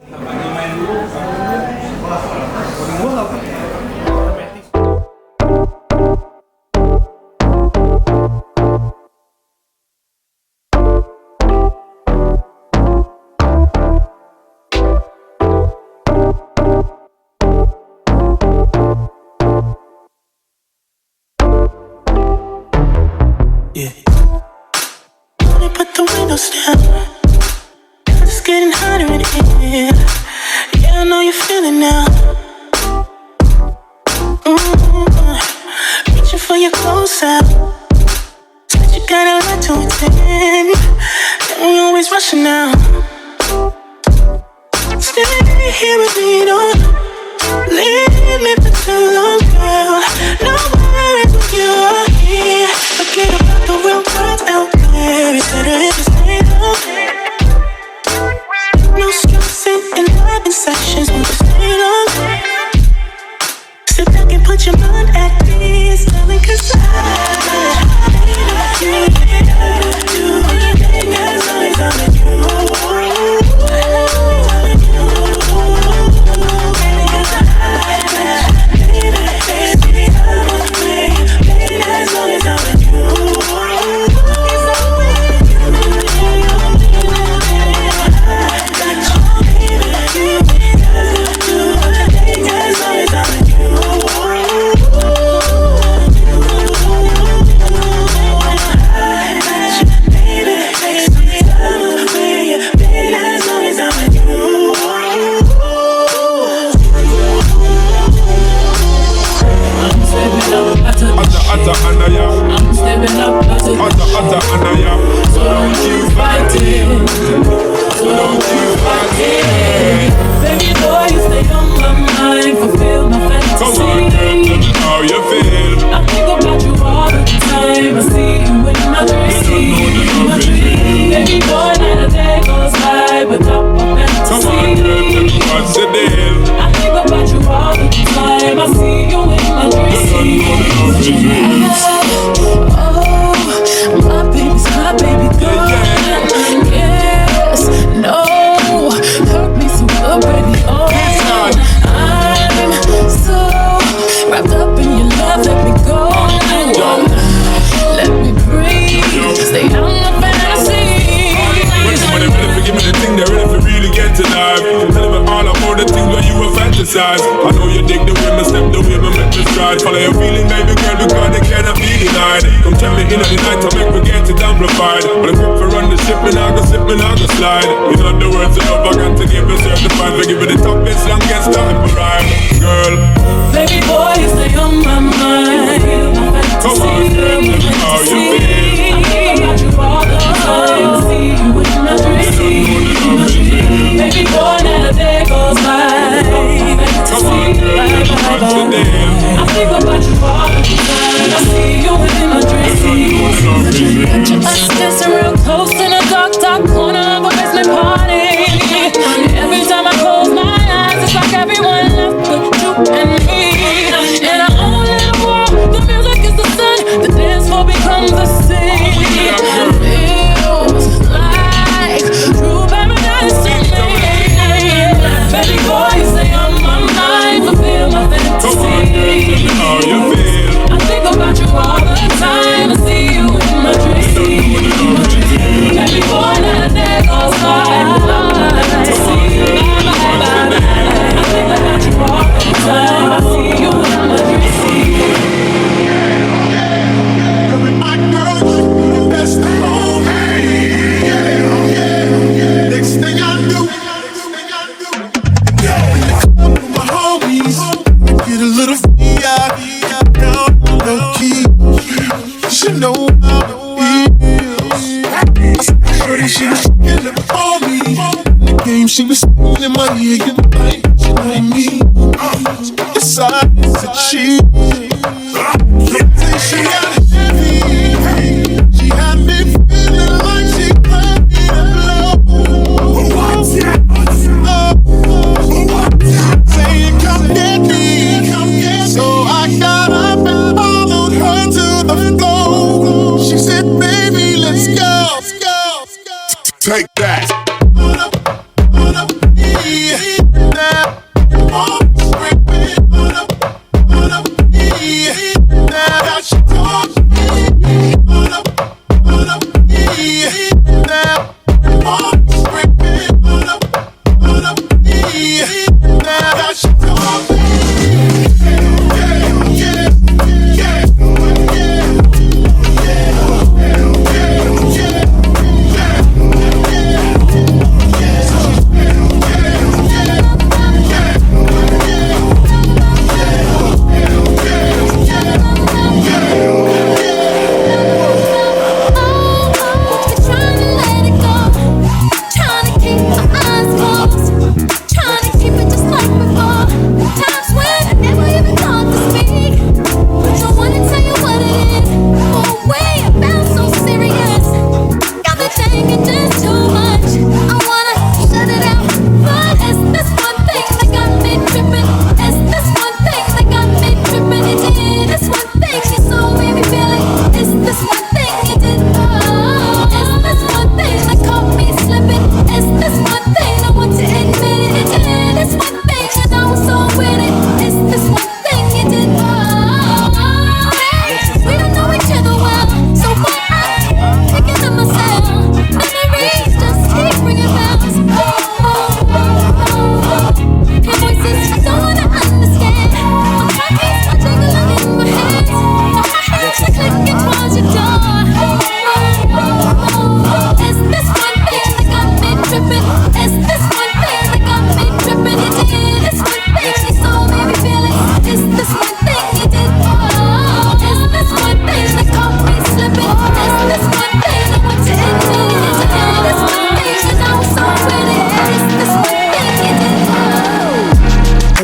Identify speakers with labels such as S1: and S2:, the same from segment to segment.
S1: Yeah. Wanna put the windows down. It's getting hotter in here. Yeah, I know you feel it now. Reaching for your clothes out. Said you got a lot to attend. Then we always rushing now. Stay here with me, don't leave me for too long, girl. No worries when you are here. Forget about the real world out there. It's better if you stay down. No stressing and loving sessions when you stay long. Sit back and put your mind at ease, darling, 'cause I need you. As long as I'm with you.
S2: I'm stepping up, so don't you fight it, so don't you fight it. Baby boy, you stay on my mind, fulfill my fantasy.
S3: Come on, girl, tell me how you feel.
S2: I think about you all the time, I see you in my dreams. Baby boy, night and day goes by without my fantasy.
S3: Come on, girl, tell me what's the deal.
S2: I think about you all the time, I see you in my dreams. Oh, my baby girl. Yes, no, hurt me so good, baby. Oh, I'm so wrapped up in your love. Let me go, let me breathe. Stay out of fantasy.
S3: When somebody ready to give me the thing, they're ready to really get to life. Tell me all about the things where you were fantasize. I know you dig the way me step, the way me make me stride. Follow your feeling, baby girl, because they cannot be denied. Come tell me in the night to make me get it amplified. But I'm quick for run the ship, me nah go slip, me nah go slide. You know the words of love I got to give it certified. For give it the toughest, longest time for ride. Girl,
S2: baby boy, you stay on my mind.
S3: come on, girl, tell me how you feel.
S2: I think about you all the time. I see you in my dreams. Baby boy, now the day goes by.
S3: Come on, girl, tell me what's the deal.
S2: I think about you all the time. I see you in my dreams. Picture us dancing real close in a dark corner of a basement party. Every time I close my eyes, it's like everyone left but you and me. In our own little world, the music is the sun, the dance floor becomes the sea. Feels like true paradise to me. Baby boy, you stay on my mind, fulfill my fantasy.
S3: Come on, girl, tell me how you feel.
S2: I think about you all the time, I see you in my dreams. Baby boy, now the day goes by. I see you in my dreams. I think about you all the time, I see you in my dreams.
S4: My girl, best alone. Next thing I do, come with my homies, get a little VIP down low key. She know how it feels. Shorty, she was getting on me. The game she was singing in my ear, you know me. Yes, I cheat. She got heavy. She had me feeling like she couldn't blow. Saying come get me. So I got up and followed her to the floor. She said, baby, let's go. Take that.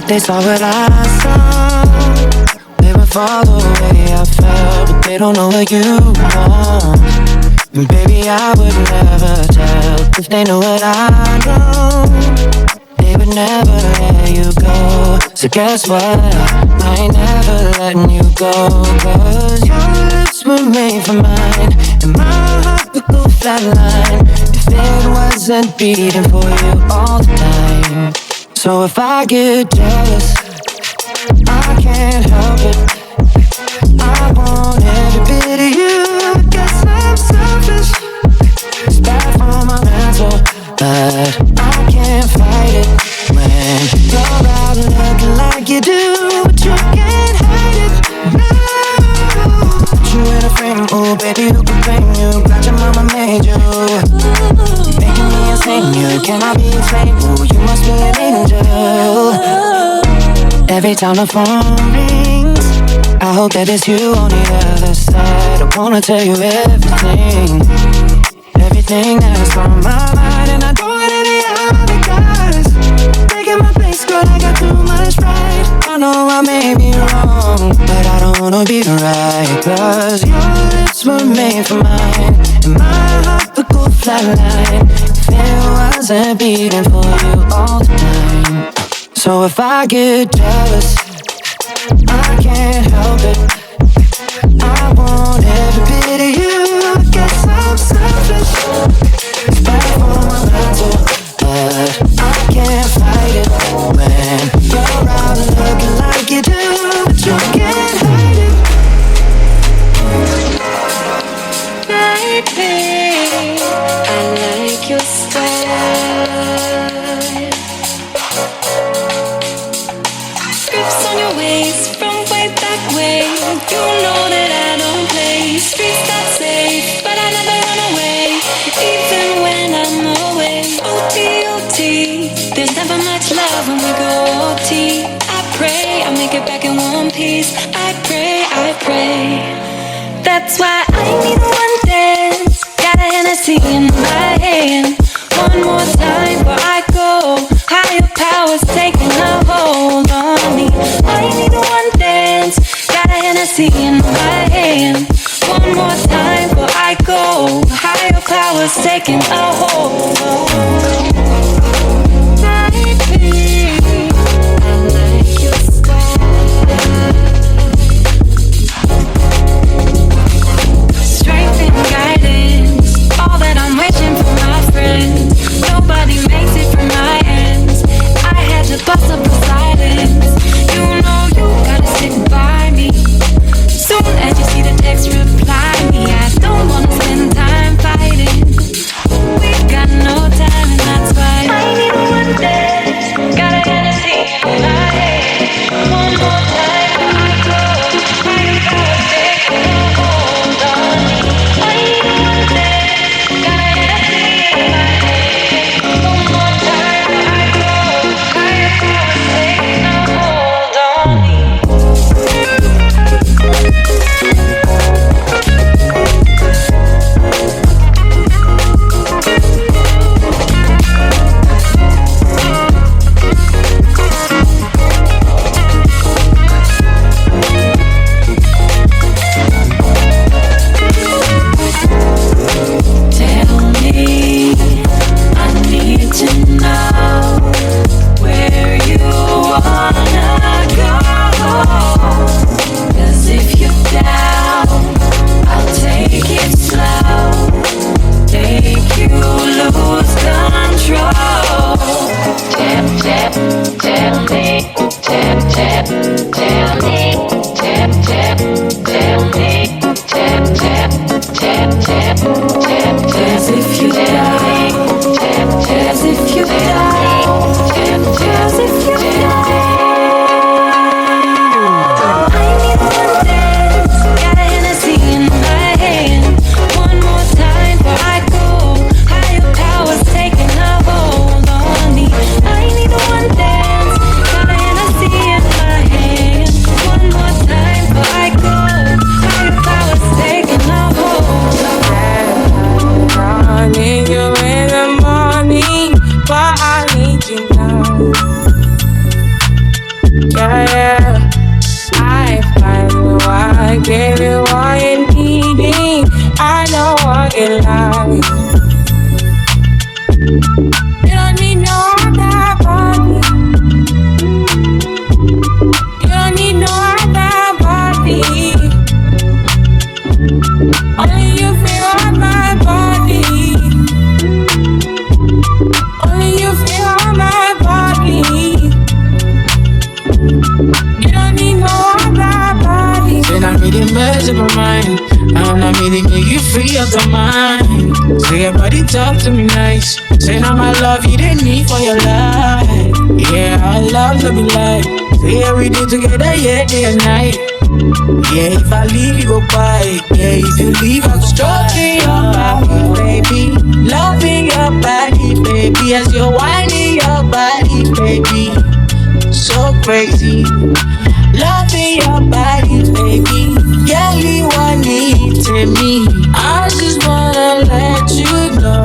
S1: They saw what I saw. They would fall the way I felt, but they don't know what you want. And baby, I would never tell if they knew what I know. They would never let you go. So guess what? I ain't never letting you go. Cause your lips were made for mine, and my heart would go flatline if it wasn't beating for you all the time. So if I get jealous, I can't help it. I want every bit of you. I guess I'm selfish. It's bad for my mental, but I can't fight it when you're out looking like you do, but you can't hide it. No, put you in a frame, oh baby, who can blame you? Glad your mama made you. Making me insane, you cannot be explained. Oh, you must be an angel. Every time the phone rings, I hope that it's you on the other side. I wanna tell you everything, everything that's on my mind. And I don't want any other guys taking my place, girl, I got too much pride. I know I may be wrong, but I don't wanna be right. Cause your lips were made for mine, and my heart would go flatline if it wasn't beating for you all the time. So if I get jealous, I can't help it. I want every bit of you. I guess I'm selfish. It's bad for my mental, but I can't fight it when you're out looking like you do, but you can't hide it.
S2: Baby, I like your style. Grips on your waist from way back when. You know that I don't play. Streets not safe, but I never run away, even when I'm away. O.T.O.T. There's never much love when we go O.T. I pray I make it back in one piece. I pray, I pray. That's why I need one dance. Got a Hennessy in my hand. One more time before I go. Higher powers taking a hold on me. I need one dance. Got a Hennessy in my hand. One more time before I go. Higher powers taking a hold on me. Baby, I like your style. Strength and guidance, all that I'm wishing for my friends. Nobody makes it from my ends. I had to bust up the silence. Yeah, I finally what I gave you all you needing. I know what you like. You don't need no other body. You don't need no other body. Only you feel on my body. Only you feel on my body. You don't need no other body. Say I'm really mess up my mind. I'm not really make you free of the mind. Say your body talk to me nice. Say now my love you didn't need for your life. Yeah, I love to be like. Say yeah, we do together, yeah, day and night. Yeah, if I leave you go by. Yeah, if you leave I go stroking your body, baby. Loving your body, baby. As you're whining your body, baby. So crazy. Loving your body, baby. Girl, you want it to me. I just wanna let you know.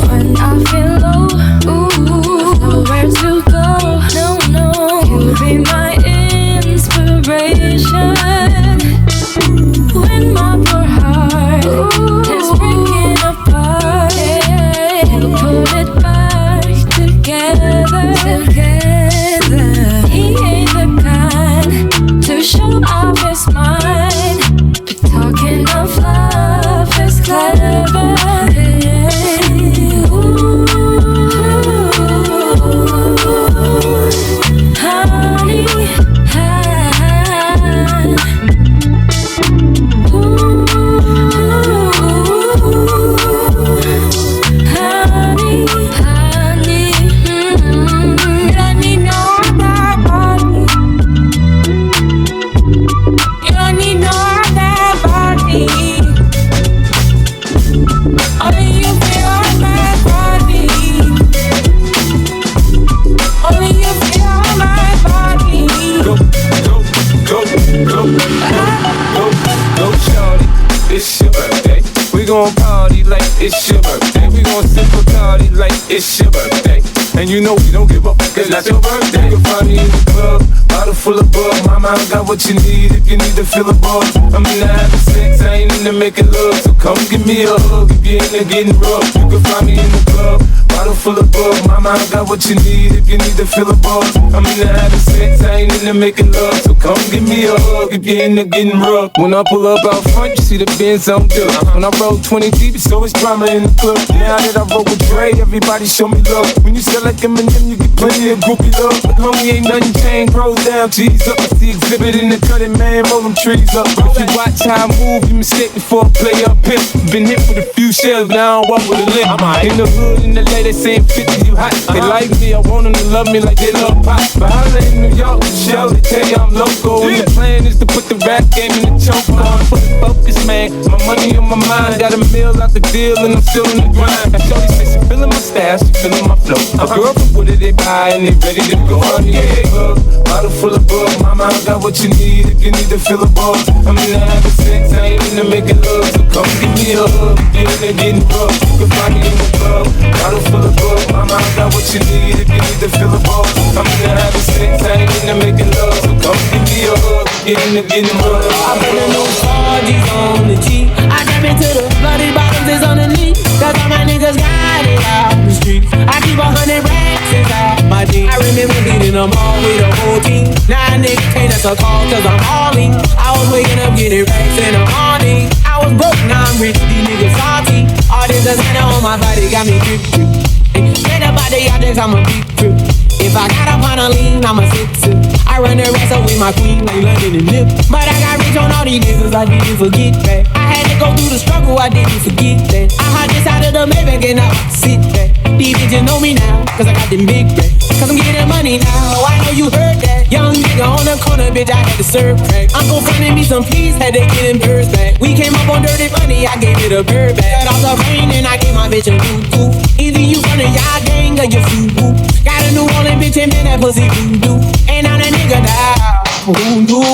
S2: When I feel low, ooh, nowhere to go, no, you'll be my inspiration. When my poor heart is breaking apart, you put it back together. He ain't the kind to show off his mind, but talking of love is clever.
S5: It's your birthday. We gon' party like it's your birthday. We gon' sip a party like it's your birthday. And you know we don't give up, cause that's your birthday. You'll find me in the club, bottle full of bug. Mama, I got what you need if you need to fill a buzz. I'm in the having sex, I ain't into making love. So come give me a hug if you're into getting rough. You can find me in the club, bottle full of bug. Mama, I got what you need if you need to fill a buzz. I'm in the having sex, I ain't into making love. So come give me a hug if you're into getting rough. When I pull up out front, you see the Benz on good. When I roll 20 deep, so it's drama in the club. Now that I roll with Dre, everybody show me love. When you sell like Eminem, you get plenty of groupie love. But homie, ain't nothing changed, roll down, G's up. I see exhibit in the cutting, man, roll them trees up. If you watch how I move, you mistake before I play up here. Been hit with a few shells, now I don't walk with a limp. In the hood, in the LA, they saying 50, you hot. They like me, I want them to love me like they love pop. But holla in New York, Michelle, they tell you I'm local. And the plan is to put the rap game in the choke. I'm fully focused, man. My money on my mind, got a meal out the deal, and I'm still in the grind. Now shorty say she feeling my style, she feeling my flow. A girl from Wooded, they buy and they ready to go. Club, bottle full of bug. Mama, I got what you need if you need to fill a buzz. I'm in the having sex, I ain't into making love. So come give me a hug, get in there getting rough. You can find me in the club, bottle full of bug. Mama, I got what you need if you need to fill a buzz. I'm in the having sex, I ain't into making love. So come give me a hug, get in there getting rough.
S1: I put the new 4G's on the G. I jump into the bloody bottoms is on the knee. Cause all my niggas got it out the street. I keep 100 racks inside my jeans. I remember beating them all with the whole team. Now a nigga can't answer call cause I'm hauling. I was waking up getting racks in the morning. I was broke, now I'm rich, these niggas salty. All this designer on my body got me drip drip. Straight up out the objects, I'm a big trip. If I got up on a lean, I'm a sip. I run the rest up with my queen like London and Nip. But I got rich on all these niggas, I didn't forget that. I had to go through the struggle, I didn't forget that. I hopped inside of the Maybach and I sit back.
S6: know me now, cause I got them big racks. Cause I'm getting money now, I know you heard that. Young nigga on the corner, bitch, I had to serve crack. Uncle fronted me some peas, had to get them birds back. We came up on dirty money, I gave it a bird back. Cut off the rain and I gave my bitch a woo-woo. Either you run a y'all gang or you foo-woo. Got a New Orleans bitch and then that pussy voodoo. And now that nigga down, voodoo.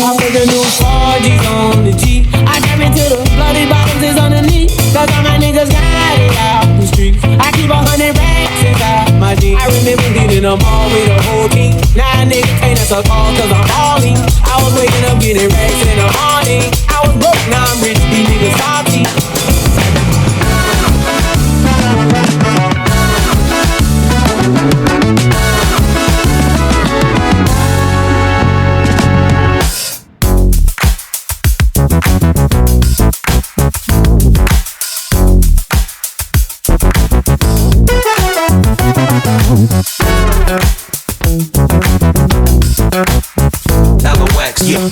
S6: I put the new 4G's on the G. I tap into the bloody bottoms is underneath. Cause all my niggas got it out the streets. I keep 100 racks inside my jeans. I remember leaving them all with a whole team. Now niggas can't answer call cause I'm balling. I was waking up getting racks in the morning. I was broke, now I'm rich, these niggas salty.
S7: LOX, yeah.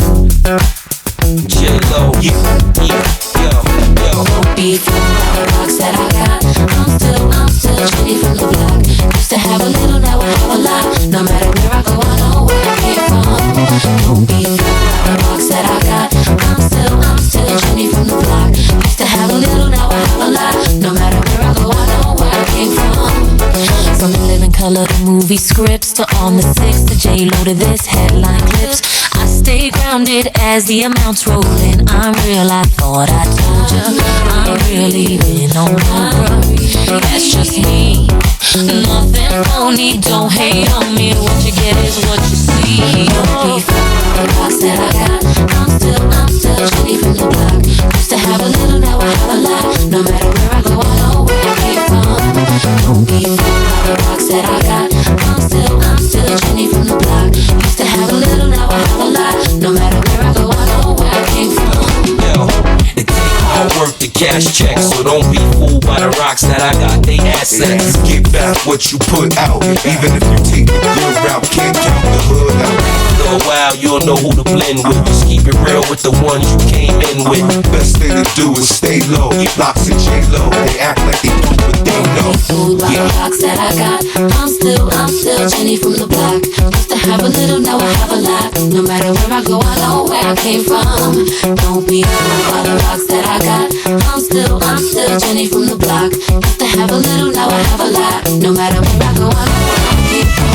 S7: J-Lo, yeah, yo.
S2: Won't be fooled by the rocks that I got. I'm still shitty from the block. Used to have a little, now I have a lot. No matter where I go, I know where I came from. Won't be fooled by the rocks that I got. I'm still shitty from the block. Used to have a little, now I have a lot. No matter where I go, I know where I came from. From the living color to movie scripts, to On the 6, to J-Lo, to this headline clips. I stay grounded as the amounts roll in. I'm real, I thought I told ya. I'm really in on my bro. That's just me, nothing phony. Don't hate on me, what you get is what you see. Don't be fooled by the rocks that I got. I'm still shitty from the block. Used to have a little, now I have a lot. No matter where I go, I know where I came from. Don't be fooled by the rocks that I got. I'm still shitty from the block. Used to have a little, now I have a lot. No matter where I go, I know where I came from.
S7: Yo, it take hard work to cash checks, so don't be fooled by the rocks that I got. They assets.
S8: Get back what you put out. Even if you take the good route, can't count the hood out.
S7: For a while, you'll know who to blend with. Just keep it real with the ones you came in with.
S8: Best thing to do is stay low. Locks and J-Lo, they act like they do, but they know.
S2: Fooled by the rocks that I got. I'm still Jenny from the block. Used to have a little, now I have a lot. No matter where I go, I know where I came from. Don't be fooled by the rocks that I got. I'm still Jenny from the block. Used to have a little, now I have a lot. No matter where I go, I know where I came from.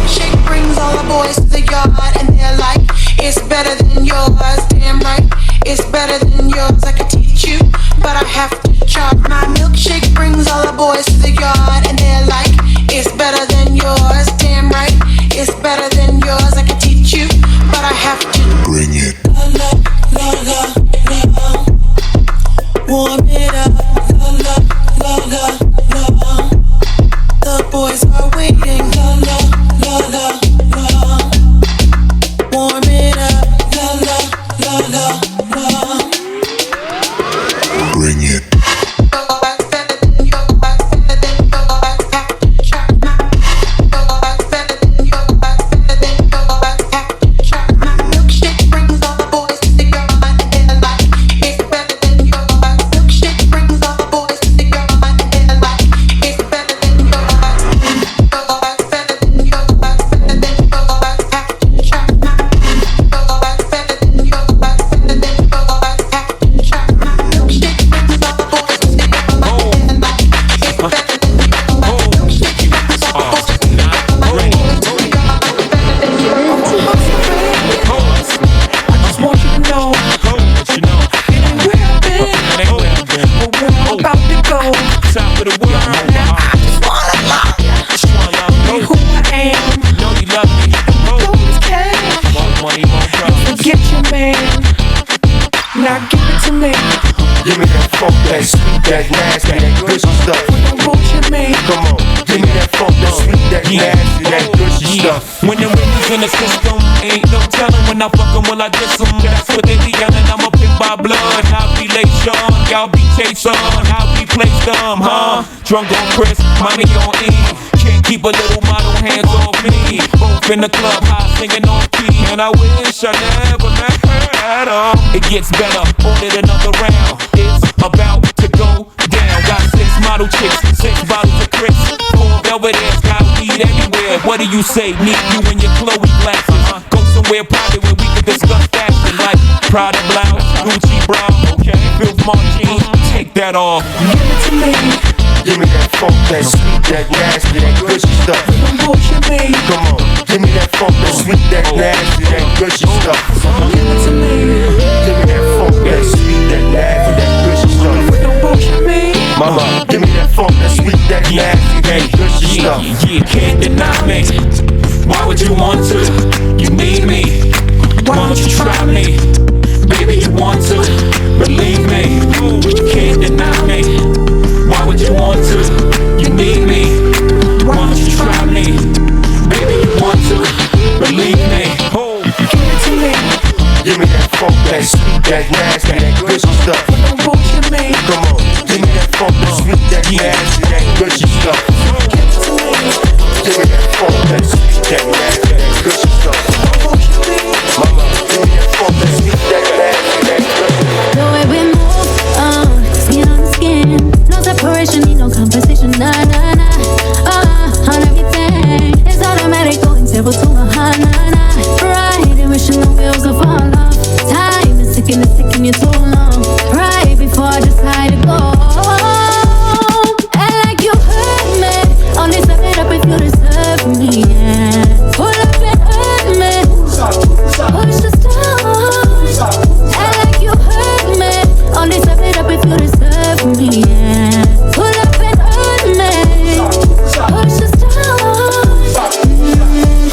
S9: Shake brings all the boys to the yard and they're like, it's better than yours, damn right, it's better than yours. I could teach you, but I have to chop. My milkshake brings all the boys to the yard and they're like, it's better than yours, damn right, it's better than yours. I could teach you, but I have to
S8: bring it.
S9: Warm it up, the boys are waiting, warm it up,
S8: bring it. Give me that funk, that sweet, that nasty, that gushy stuff. Come on, give me that funk, that sweet, that nasty, that gushy stuff.
S5: When the windows in the system, ain't no telling when I fuck 'em, will I diss 'em? That's what they be yelling, I'm a pig by blood, not relation. chase some, how we play them, huh? Drunk on Chris, mommy on E. Can't keep a little model hands off me. Both in the club, high singing on key. And I wish I never met her at all. It gets better, ordered another round. It's about to go down. Got 6 model chicks, 6 bottles of Chris, 4 velvet ass, got weed everywhere. What do you say? Meet you in your Chloe glasses. Go somewhere private where we can discuss fashion, like Prada blouse, Gucci bra, okay, Filth Margine, take that off.
S8: Give it to me. Give me that funk, that sweet, that nasty, that gushy stuff.
S6: Don't bullshit me.
S8: Come on, give me that funk, that sweet, that nasty, that gushy stuff.
S6: Give it to me.
S8: Give me that funk, that sweet, that nasty, that gushy stuff.
S6: Don't bullshit me.
S8: Mama, give me that funk, that sweet, that nasty, that gushy stuff.
S5: Can't deny me. Why would you want to? You need me. Why don't you try me? Baby, you want to. Believe me. You can't deny me. Why would you want to? You need me. Why don't you try me? Baby, you want to. Believe me.
S6: Give it to me.
S8: Give me that funk, that sweet, that nasty, that gushy stuff.
S6: Don't bullshit me.
S8: Come on, give me that funk, that sweet, that nasty, that gushy stuff.
S6: Give it to me.
S8: Give me that funk, that sweet, that nasty, that gushy stuff.
S6: Don't bullshit me.
S8: Mama, give me that funk, that sweet, that nasty, that gushy stuff.
S2: The way we move, skin on skin. No separation, need no conversation, nah, nah, nah. On everything, it's automatic, going table to a high, nah, nah. Right, and wishing the wheels will fall off. Time is ticking you too long. Right before I decide to go. And like you hurt me, only step it up if you deserve me, yeah. Pull up and hurt me, push the stone. And like you hurt me, only step it up if you deserve me, yeah. Pull up and hurt me, push the stone.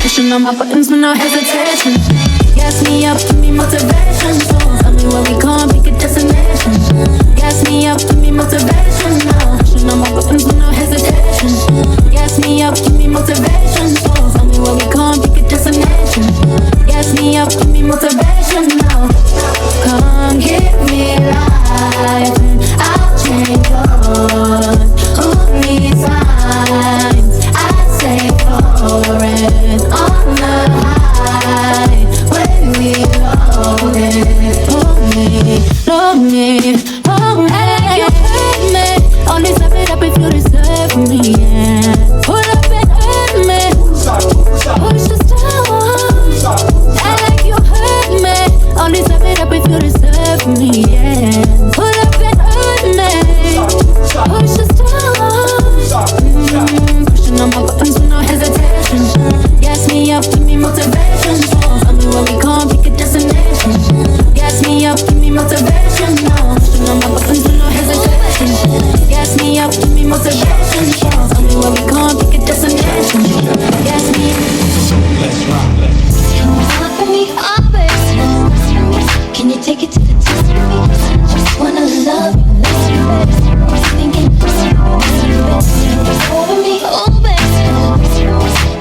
S2: Pushing on my buttons with no hesitation. Gas me up, give me motivation. So tell me where we come, pick a destination. Gas me up, give me motivation. Now pushing on my buttons with no hesitation. Gas me up, give me motivation. So tell me where we come, pick a destination. Gas me up, give me motivation. Now come give me life and I'll change yours. Only times I say for it on the high. When we hold it, hold me, hold me, hold me. And you hurt me, only step it up if you deserve me, yeah. Pull up and hurt me, push the stone. And like you hurt me, only step it up if you deserve me, yeah. Pull up and hurt me, push the stone. Pushing on my buttons with no hesitation. Gas me up, give me motivation. Tell me where we come, pick a destination. Gas me up, give me motivation. Now pushing on my buttons with no hesitation. Gas me up, give me motivation. Tell me where we come, pick a destination. Gas me up.
S5: Let's rock.
S2: For me, oh baby, can you take it to the top? Just wanna love you, thinking over me, oh baby,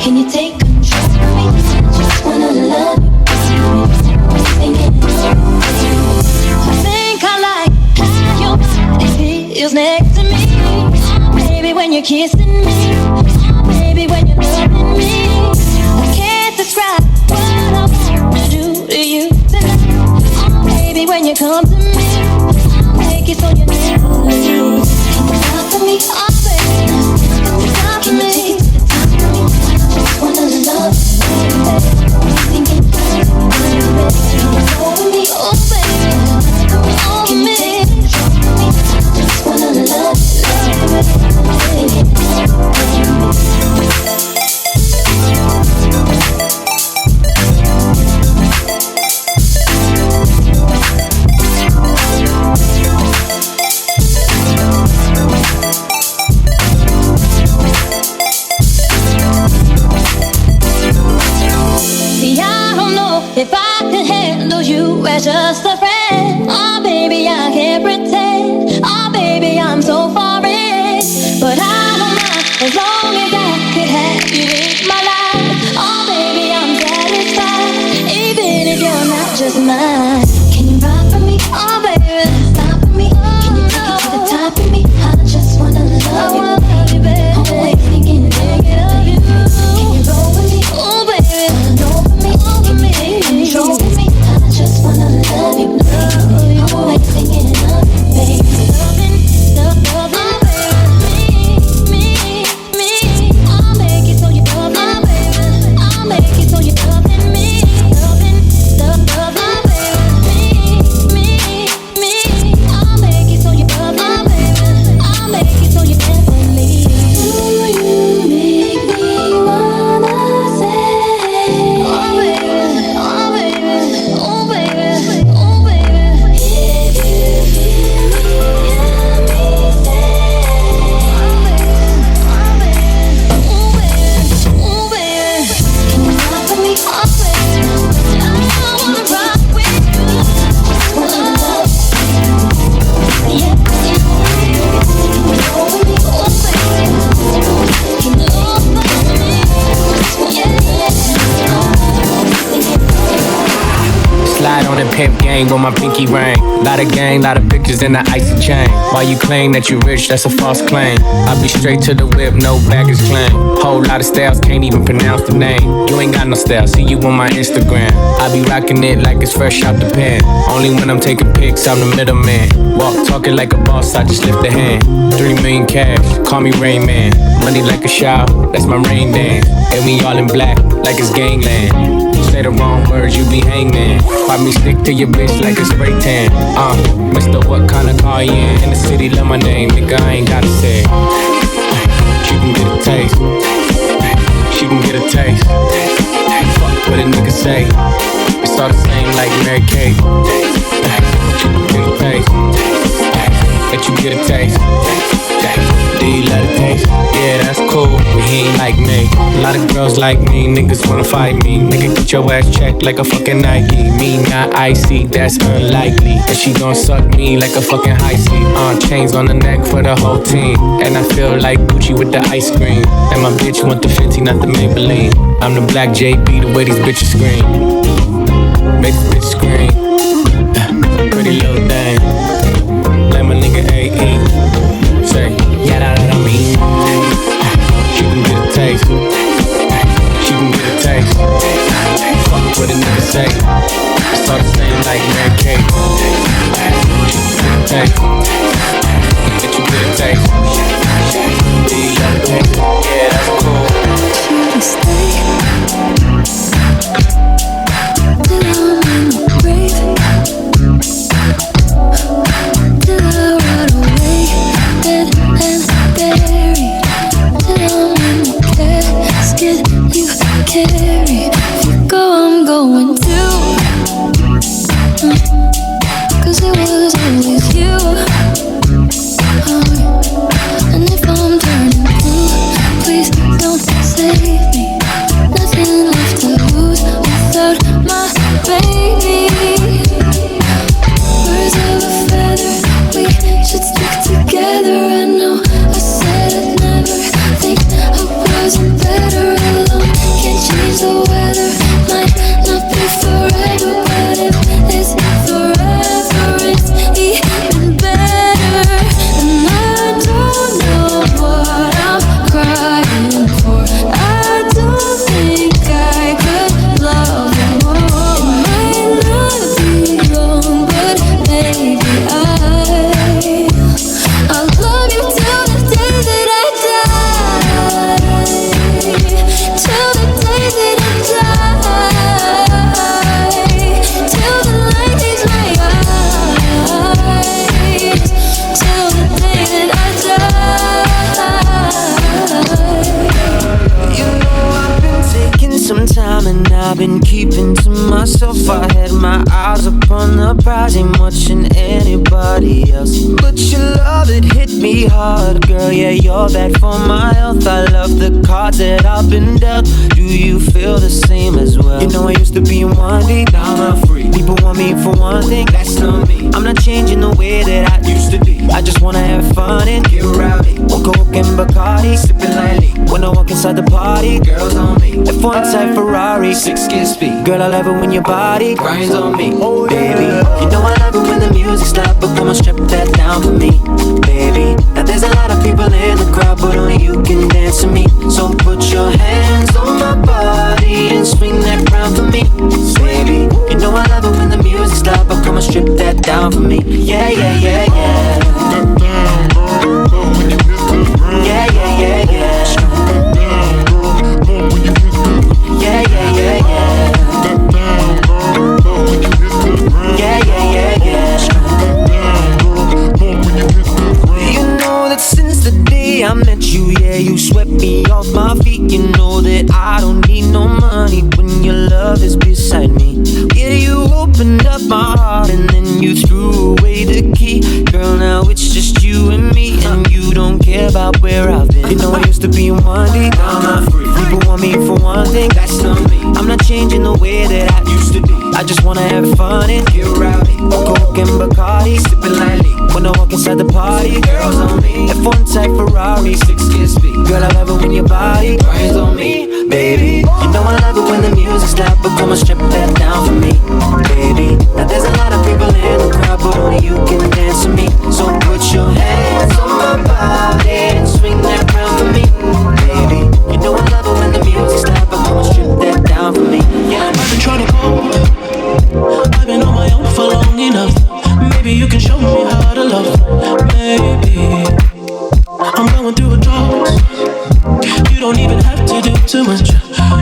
S2: can you take control? Just wanna love you, thinking I think I like how your feels next to me, baby, when you're kissing me, baby, when you're loving me. I can't describe what I want to do to you tonight. Oh, baby, when you come to me, I'll make it so you never leave. Stop for me, oh baby, stop for me. I just wanna love you, baby. Thinking over me, oh baby, over me. I just wanna love you, if I could handle you as just a friend. Oh baby, I can't pretend. Oh baby, I'm so far in, but I don't mind as long as I could have you in my life. Oh baby, I'm satisfied, even if you're not just mine. Can you ride for me? Oh baby, stop for me. Can you take it to the
S6: ring with my pinky ring. Lot of gang, lot of bitches in the icy chain. While you claim that you rich, that's a false claim. I be straight to the whip, no baggage claim. Whole lot of styles, can't even pronounce the name. You ain't got no style, see you on my Instagram. I be rocking it like it's fresh out the pen. Only when I'm taking pics, I'm the middleman. Walk talking like a boss, I just lift a hand. 3 million cash, call me Rain Man. Money like a shower, that's my rain dance. And we all in black, like it's gangland. You say the wrong words, you be hangman. Why me stick to your bitch like a spray tan? Mister, what kind of car you in the city, love my name, nigga, I ain't gotta say it. She can get a taste. She can get a taste. Fuck what a nigga say. It's all the same like Mary Kate. She can get a taste. Let you get a taste. Do you let it taste? Yeah, that's cool, but he ain't like me. A lot of girls like me, niggas wanna fight me. Nigga, get your ass checked like a fucking Nike. Me not icy, that's unlikely. And she gon' suck me like a fucking high C. Chains on the neck for the whole team. And I feel like Gucci with the ice cream. And my bitch want the 50, not the Maybelline. I'm the black JB, the way these bitches scream. Make this bitch scream. Pretty little thing. Let my nigga AE. Say, yeah, that I mean. She can get a taste. She can get a taste. Fuck what a nigga say. It's all the same like Mary Kate. She can get a taste. Let you get a taste. Do you got a taste? Yeah, that's cool.
S2: To stay till I'm in the grave, till I rot away, dead and buried, till I'm in the casket you carry. If you go, I'm going too, 'cause it was always you. And if I'm turning blue, please don't save me. Nothing left to lose without my baby. Birds of a feather, we should stick together. I know I said I'd never think I wasn't better alone. Can't change the weather, might not be forever, but if it's forever, it's even better. And I don't know what I'm crying for. I don't think I could love you more. It might not be long, but maybe I'll love you till the day that I die. Till the day that I die. Till the light leaves my eyes. Till the day that I die.
S10: You know I've been taking some time and I've been keeping to myself. I had my eyes upon the prize, ain't watching anybody else. But your love, it hit me hard, girl, yeah, you're bad for my health. I love the cards that I've been dealt. Do you feel the same as well? You know I used to be in one deep, now I'm free. People want me for one thing, that's not me. I'm not changing the way that I used to be. I just wanna have fun and get rowdy. Walk in Bacardi, sipping lightly. When I walk inside the party, girls on me. F1 type Ferrari, 6-gear speed. Girl, I love it when your body grinds on me, baby. You know I love it when the music stops, but come on, strip that down for me, baby. Now there's a lot of people in the crowd, but only you can dance to me. So put your hands on my body and swing that round for me, baby. You know I love it when the music stops, but come on, strip that down for me. Yeah, yeah, yeah, yeah. Yeah, yeah, yeah, yeah. Yeah, yeah, yeah, yeah. Yeah, yeah, yeah, yeah. You know that since the day I met you, yeah, you swept me off my feet. You know that I don't need no money when your love is beside me. Yeah, you opened up my heart and then you threw away the key. Girl, now it's just you and me, and you don't care about where I've been. You know I used to be in one deep, now I'm not free. People want me for one thing, that's not me. I'm not changing the way that I used to be. I just wanna have fun and get rowdy. Coke and Bacardi, sipping lightly. When I walk inside the party, girls on me. F1 type Ferrari, 6-gear speed. Girl, I love it when your body grinds on me, baby. You know I love it when the music stops, but come on, strip that down for me, baby. Now there's a lot of people
S1: can show me how to love. Maybe I'm going through a drought. You don't even have to do too much.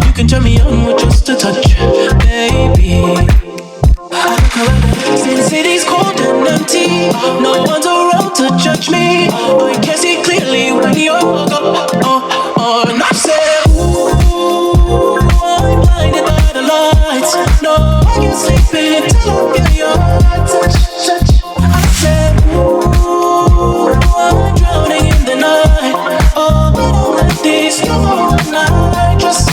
S1: You can turn me on with just a touch, baby. I look around, since city's cold and empty, no one's around to judge me. I can see clearly when you're gone. And I said, ooh, I'm blinded by the lights. No, I can't sleep until I feel your touch. I said, ooh, I'm drowning in the night. Oh, we don't let this go all night. Just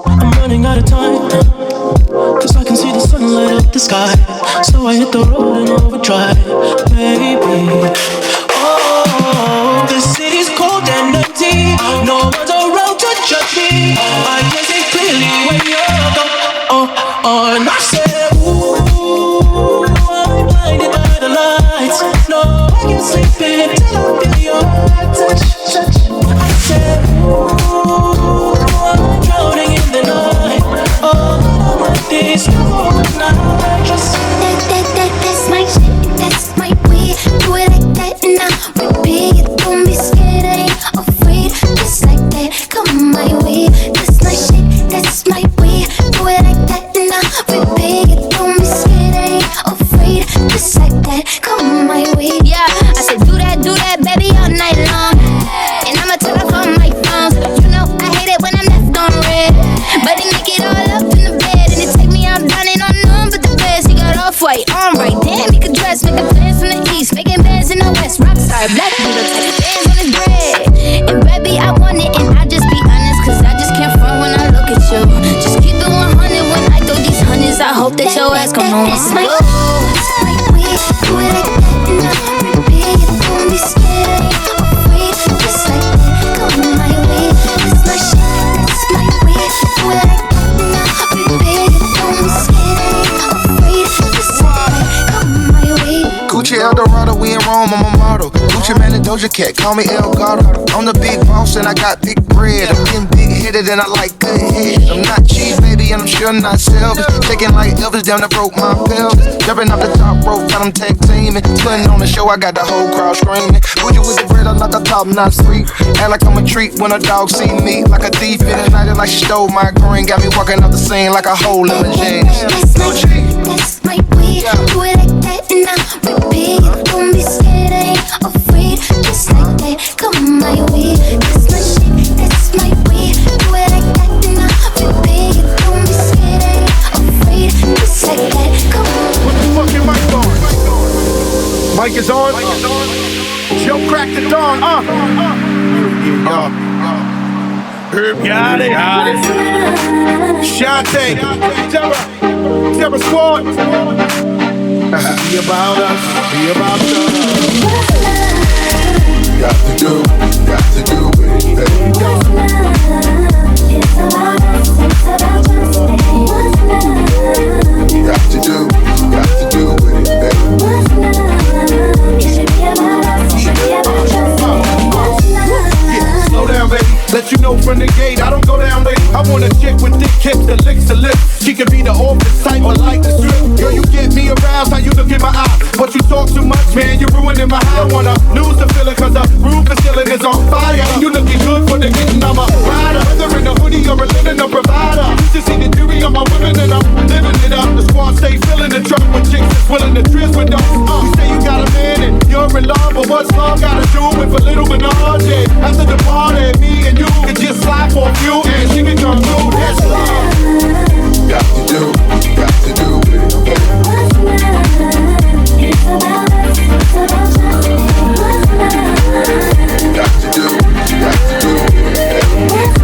S1: I'm running out of time, 'cause I can see the sun light up the sky. So I hit the road and overdrive, baby. Oh, the city's cold and empty. No one's around to judge me. I can see clearly when you're gone. And I said, ooh, I'm blinded by the lights. No, I can't sleep until I feel your touch. I said, ooh, I'm drowning in the night. Oh, like this all night. Just
S11: that's my shit, that's my way. Do it like that and I'll repeat it. Don't be scared, I ain't afraid. Just like that, come my way. That's my shit, that's my way. Do it like that and I'll repeat it. Don't be scared, I ain't afraid. Just like that, come my way.
S12: Yeah, I said do that, baby, all night long. And I'ma turn off all my phones. You know I hate it when I'm left on red. But he make it all up in the bed. And it take me out running on none but the best. He got off-white, on right. Damn, he could dress, making plans in the east, making bands in the west. Rockstar, black widow, taking bands on his bread. And baby, I want it, and I just be honest, 'cause I just can't front when I look at you. Just keep it 100 when I throw these hundreds. I hope that your ass gon' know
S11: that's my way. Do it like that and I'll repeat it. Don't be scared, I ain't afraid. Just like that, come my way. That's my shit, that's my way. Do it like that and I'll repeat it. Don't be scared, I ain't afraid. Just like that, come my way.
S8: Gucci Eldorado, we in Rome, I'm a model. Gucci Man and Doja Cat, call me El Gato. I'm the big boss and I got big bread. I'm getting big-headed and I like good head. I'm not cheap, baby, and I'm sure not selfish. Taking like Elvis down that broke my pelvis. Jumping off the top rope, got them tag teaming. Putting on the show, I got the whole crowd screaming. Bougie with the bread, I'm not the top, not free. Act like I'm a treat when a dog see me. Like a thief in the night, like she stole my green. Got me walking out the scene like a hole in the jeans.
S11: That's my way. Do it like that and I'll repeat it. Don't be scared, I ain't afraid. Just like that, come my way. That's my shit, that's my way. Do it like that and I'll repeat it. Don't be scared, I ain't afraid. Just like that, come on.
S8: Put the fucking mic on. Mic is on. Joe crack the dawn. Herb got it. Shantae. Terror Squad. Be about us. Be about us. Got to do it, baby.
S11: It's about us, it's about us, baby.
S8: Got to do it, baby.
S11: It should be about us, it should be about us,
S8: yeah, slow down, baby. Let you know from the gate, I don't go down, baby. I want a chick with thick hips that licks the lips. She can be the office type, but like the strip. Girl, you get me aroused, how you look in my eyes. But you talk too much, man, you're ruining my high. I wanna lose the feeling, 'cause the roof is ceiling is on fire. You looking good for the getting, I'm a rider. Whether in a hoodie or a linen, a provider. You should see the beauty of my women and I'm living it up. The squad stay filling the truck with chicks that's willing to tryst with us. You say you got a man and you're in love, but what's love gotta do with a little menage? Yeah. After the party, me and you can just slide for a few and she can come through. That's love. Got to do it.
S11: It's about us, it's about us, baby.
S8: Got to do it.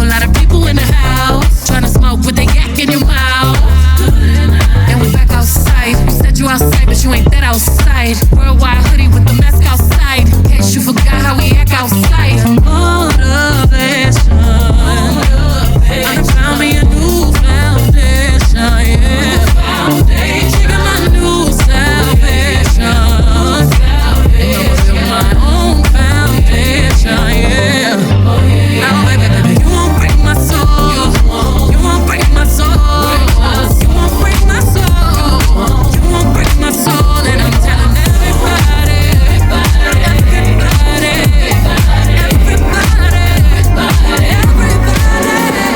S2: whole lot of people in the house trying to smoke with they yak in your mouth. And we back outside. You said you outside, but you ain't that outside. Worldwide hoodie with the mask outside. In case you forgot how we act outside. Motivation. I found me a new foundation, yeah. Keeping my new salvation. And my own foundation, yeah. Now, baby, you won't break my soul. You won't break my soul. You won't break my soul. You won't break my soul. And I'm telling everybody.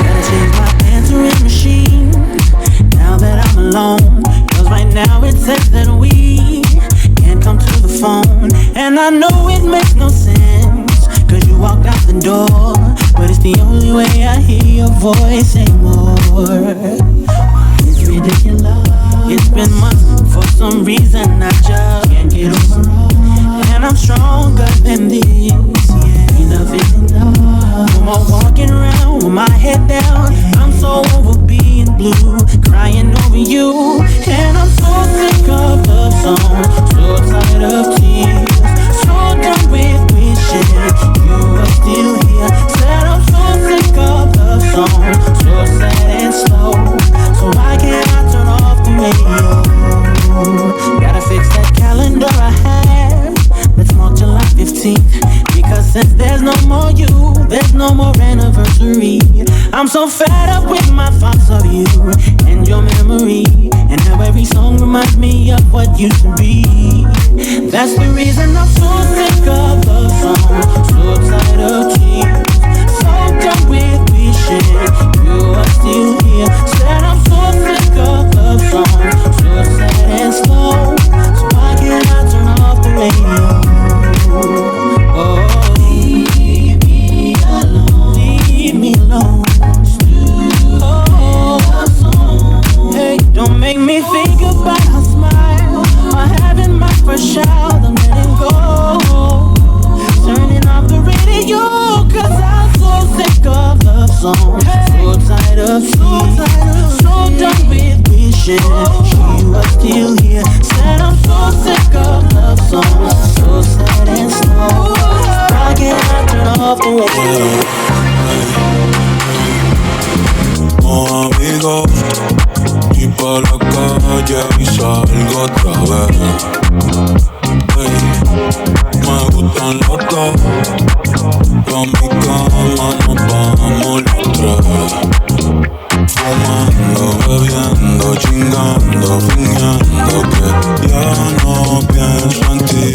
S1: Gotta change my answering machine now that I'm alone. Cause right now it says that we can't come to the phone. And I know it makes no sense, cause you walked out the door. But it's the only way I hear your voice anymore. It's ridiculous. It's been months, for some reason I just can't get over. And I'm stronger than this, yeah. Enough is enough. No more walking around with my head down. I'm so over being blue, crying over you. And I'm so sick of love songs, so tired of tears, so done with wishing you were still here. Said I'm so sick of love songs, so sad and slow. So why can't I turn off the radio? Gotta fix that calendar I have. Let's mark July 15th. Because since there's no more you, there's no more anniversary. I'm so fed up with my thoughts of you and your memory, and how every song reminds me of what used to be. That's the reason I'm so sick of love songs, so tired of tears, so done with wishing you are still here. Said I'm so sick of love songs, so sad and slow. So why can't I turn off the radio? Oh, leave me alone. Leave me alone. Oh, hey, don't make me think about a smile or having my first child. I'm letting go, turning off the radio, cause I'm so sick of love songs, so tired of tears, so done with wishing you were still here. Said I'm so sick of love songs, so sad and slow. Why can't I turn off the radio?
S3: Oh, amigo, y pa' la calle y salgo otra vez. Hey, me gustan los dos, pa' mi cama nos vamos los tres. Fumando, bebiendo, chingando, fingiendo que ya no pienso en ti.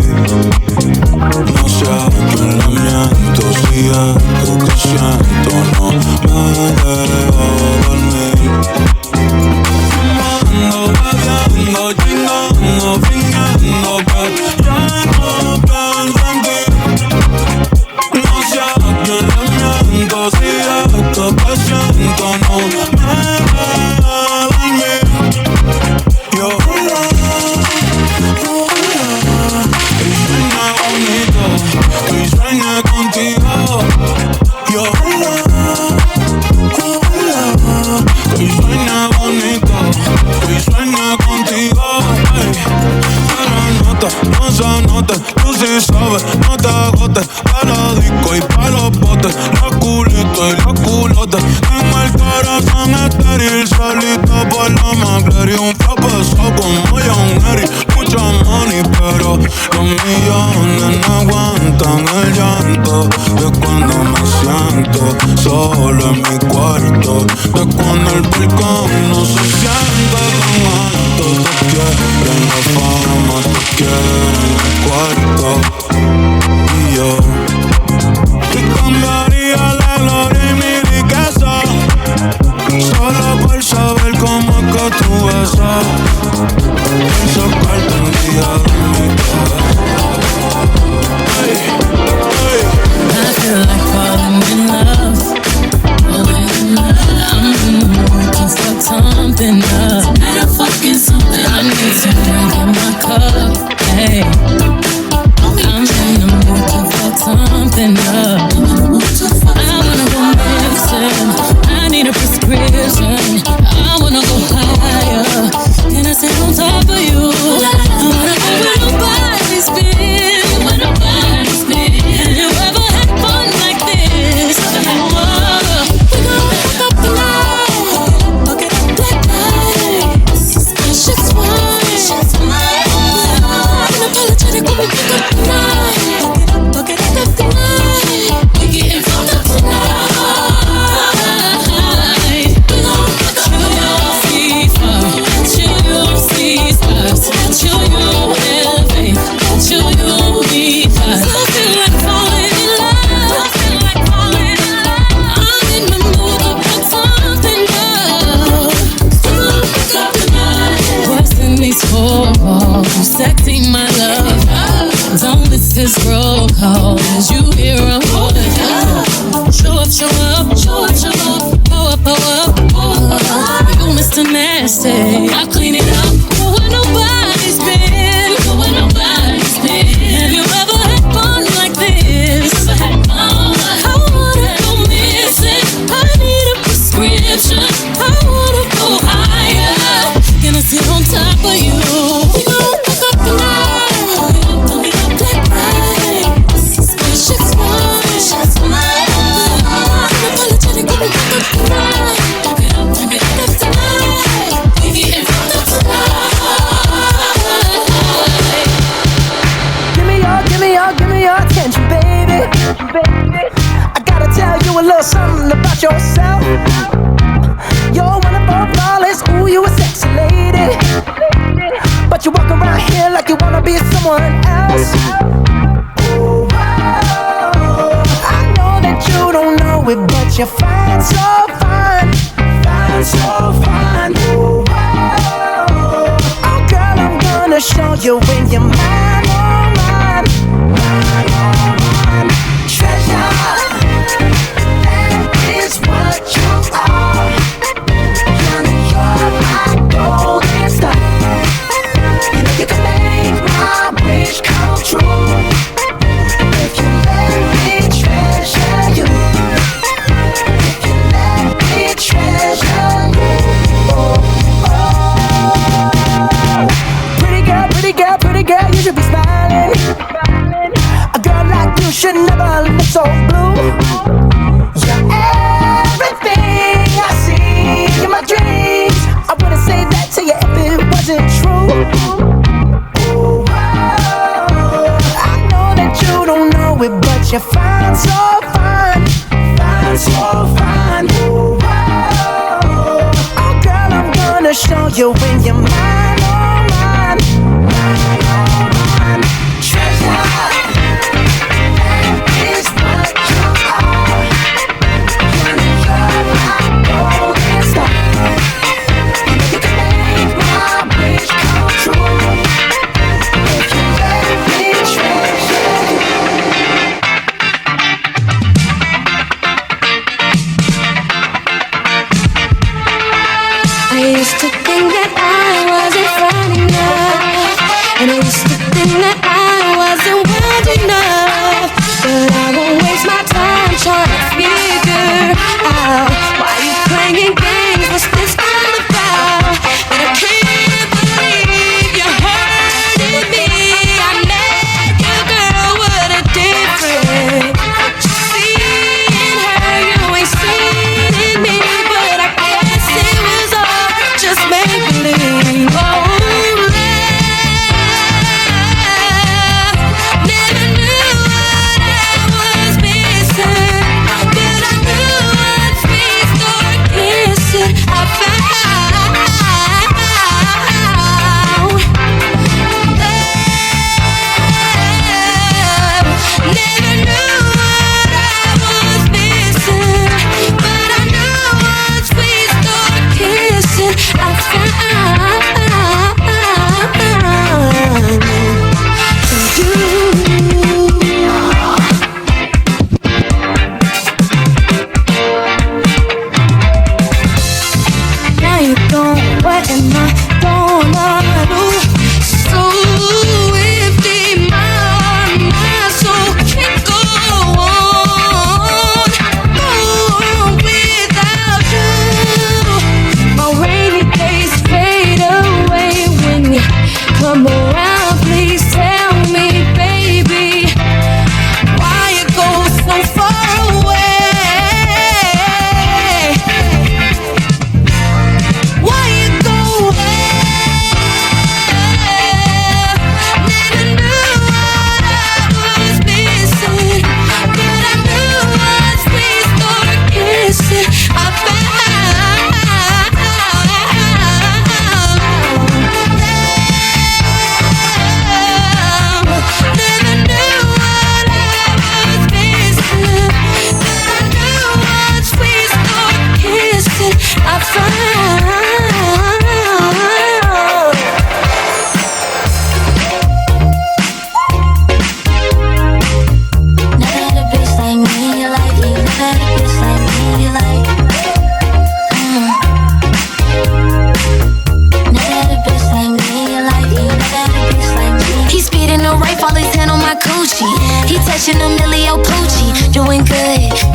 S3: No sé a quién le miento, si es que siento no me dejo dormir. Fumando, bebiendo, chingando, fingiendo que ya no pienso en ti. No sé a quién le miento, si es que siento no me dejo dormir. Yo y sueña contigo. Yo y sueña bonito. Y sueña contigo. Hey. Pero no se note, tú sí sabes, no te agotes. Pa' la disco y pa' los botes, los culitos y los culotes. Tengo el corazón estéril, solito por la Macler. Y un fracaso como John Harry. Mucho money, pero los millones no aguantan el llanto. De cuando me siento solo en mi cuarto. De cuando el balcón no se siente tan alto. Te quieren la fama, te quieren el cuarto. Y yo te cambiaría la gloria y mi riqueza, solo por saber cómo es que tú besas. Sacarte un día de mi cabeza.
S2: I feel like falling in love. I'm looking for something up. Better fucking something. I need to drink in my cup. Hey, I'm looking for something up. say, I'll clean it up. Go where nobody's been. Go where nobody's been. Have you ever had fun like this? Ever had fun? I wanna go missing. I need a prescription. I wanna go higher. Can I sit on top of you? We gon' fuck up the night. Black light. Spaceship's fine. Unapologetic, we gon' fuck up the night. Fuck it up tonight. We getting fucked up tonight.
S6: Give me your attention, baby. I gotta tell you a little something about yourself. You're wonderful, flawless, ooh, you a sexy lady. But you walk around here like you wanna be someone else. Ooh, wow. I know that you don't know it, but you're fine, so fine. Fine, so fine. Ooh, wow. Oh, girl, I'm gonna show you when you're mine, oh, mine. Mine, oh, mine. Treasure, that is what you are. You're my golden star. You know you can make my wish come true. If you let me treasure you. If you let me treasure you. Oh, oh. Pretty girl, you should be smiling. A girl like you should never look so blue. You're everything I see in my dreams. I wouldn't say that to you if it wasn't true. Ooh, wow. I know that you don't know it, but you're fine, so fine. Fine, so fine. Ooh, wow. Oh, girl, I'm gonna show you when you're mine, oh, mine. Mine, oh, mine. Treasure, that is what you are. You're my golden star. You know you can make my wish come true. If you let me treasure you.
S11: I used to think that I was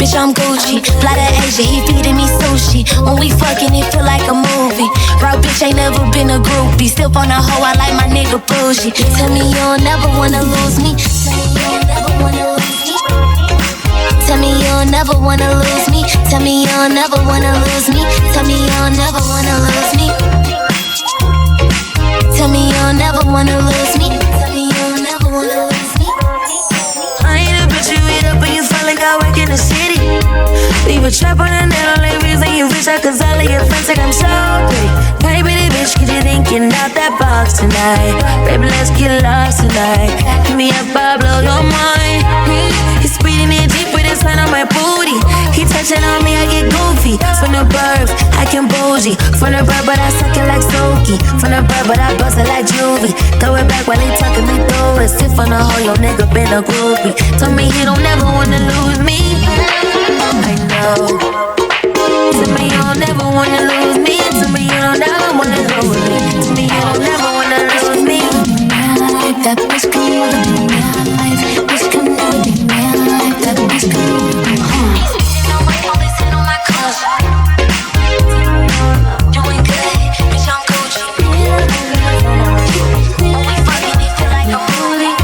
S12: bitch, I'm Gucci. Fly to Asia, he feeding me sushi. When we fucking, it feel like a movie. Raw bitch ain't never been a groupie. Still on a hoe, I like my nigga bougie. Tell me you'll never wanna lose me. Tell me you'll never wanna lose me. Tell me you'll never wanna lose me. Tell me you'll never wanna lose me. Tell me you'll never wanna lose me. Tell me you'll never wanna lose me. Tell me you'll never wanna lose me. I ain't a bitch you eat up and you feel like I work in the city. Leave a trap on the net, only reason you wish I could sell your friends like I'm so pretty. Baby, bitch, cause you thinking out that box tonight. Baby, let's get lost tonight. Give me a bar, blow your mind. He's speeding in deep with his hand on my booty. He touching on me, I get goofy. From the burbs, I can bougie. From the bird, but I suck it like Soaky. From the bird, but I bust it like Juvie. Throw it back while they talking me through it. Sit on the hoe, your nigga been a groupie. Told me he don't never wanna lose me. I know. Tell me you don't never wanna lose me. Tell me you don't never wanna lose me. Tell me you don't never wanna lose me. That bitch can never be real life. Bitch can never be real life. That bitch can never be sitting on my phone, sitting on my couch. Doing good, bitch, I'm Gucci. When we fucking, it feel like a movie.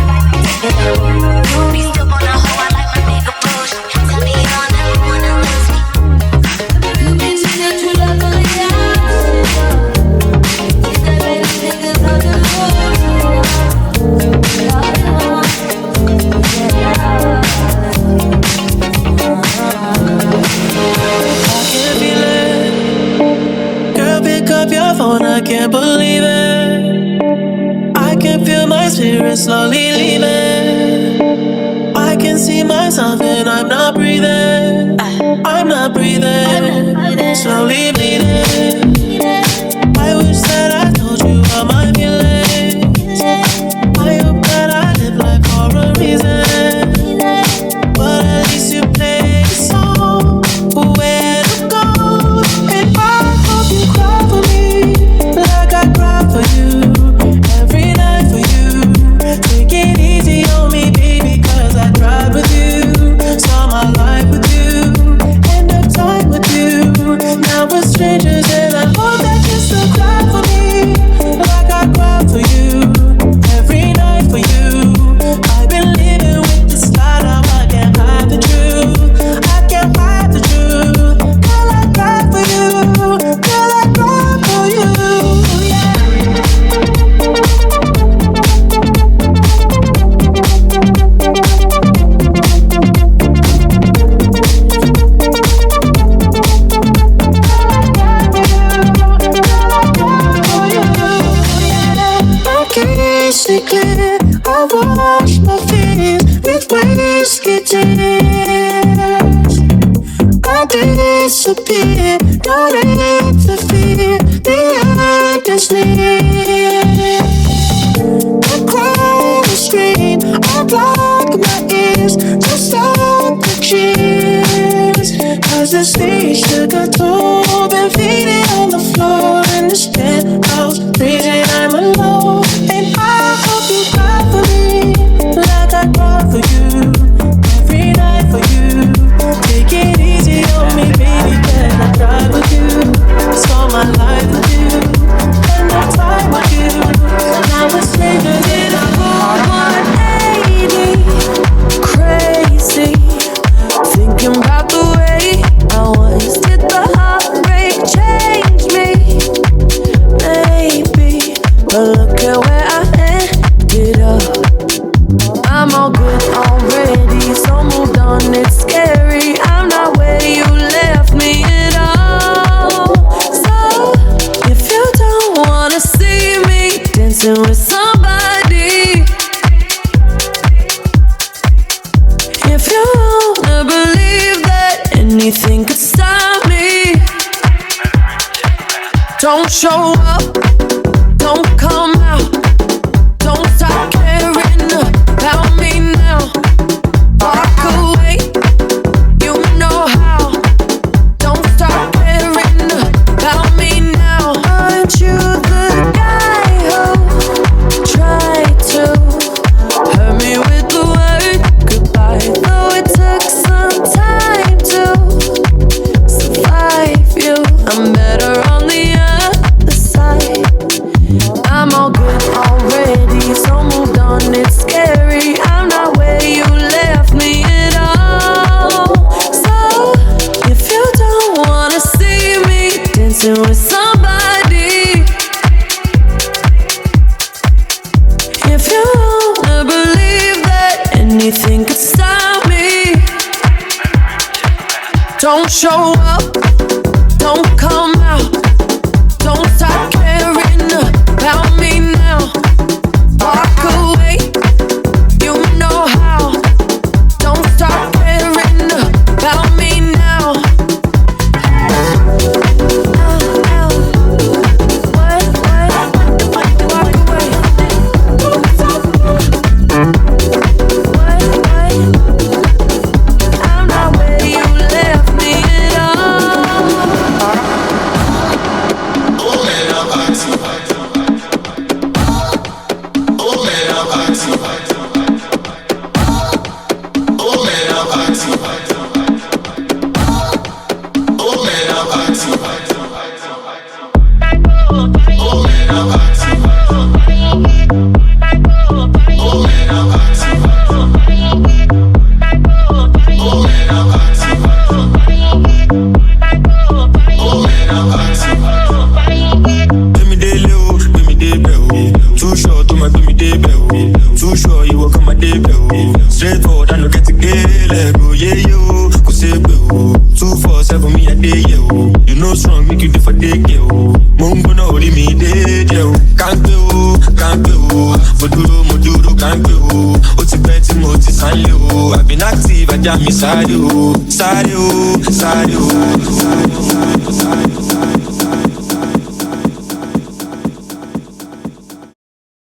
S12: Be still on a hoe, I like my nigga bougie. Tell me you don't never wanna lose me. You bitch, you got true love on the outside. You got baby niggas on the road.
S1: I can't believe it. I can feel my spirit slowly leaving. I can see myself and I'm not breathing. I'm not breathing. Slowly bleeding. I wish that I told you all my feelings. I hope that I live life for a reason. But at least you play the song. Where to go? And I hope you cry for me. Like I cry for you, every night for you. Take it easy on me, baby, cause I tried with you. Saw my life with you, end of time with you. Now we're strangers and I hope that you still cry for me. Like I cry for you, every night for you. I've been living with this lie, now I can't hide the truth. I can't hide the truth. Girl, I cry for you, girl, I cry for you. Clear, I wash my fears with whiskey tears. I disappear, don't interfere, the end is near. I cry and scream, I block my ears to stop the cheers. Cause the stage took a toll, been feeding on the floor in this penthouse, freezing, I'm alone. And I hope you cry for me, like I cry for you, every night for you. Take it easy on me, baby, can I cry with you? Saw my life with you, and I time with you. Now we're strangers in a full 180. Crazy, thinking about the way I was. Did the heartbreak change me? Maybe, but look at where I ended up. I'm all good already, so moved on, it's scary. I'm not where you left me at all. So, if you don't wanna see me dancing with somebody, if you wanna believe that anything could stop me, don't show up, don't come out, don't stop caring about me now. Walk away, you know how. Don't stop caring about me now. Aren't you the guy who tried to hurt me with the word goodbye? Though it took some time to
S13: show up, don't come out, don't stop caring about me now. Walk away, you know how. Don't stop caring about me now.
S14: Sáré o, sáré o, sáré o, sáré o, sáré o.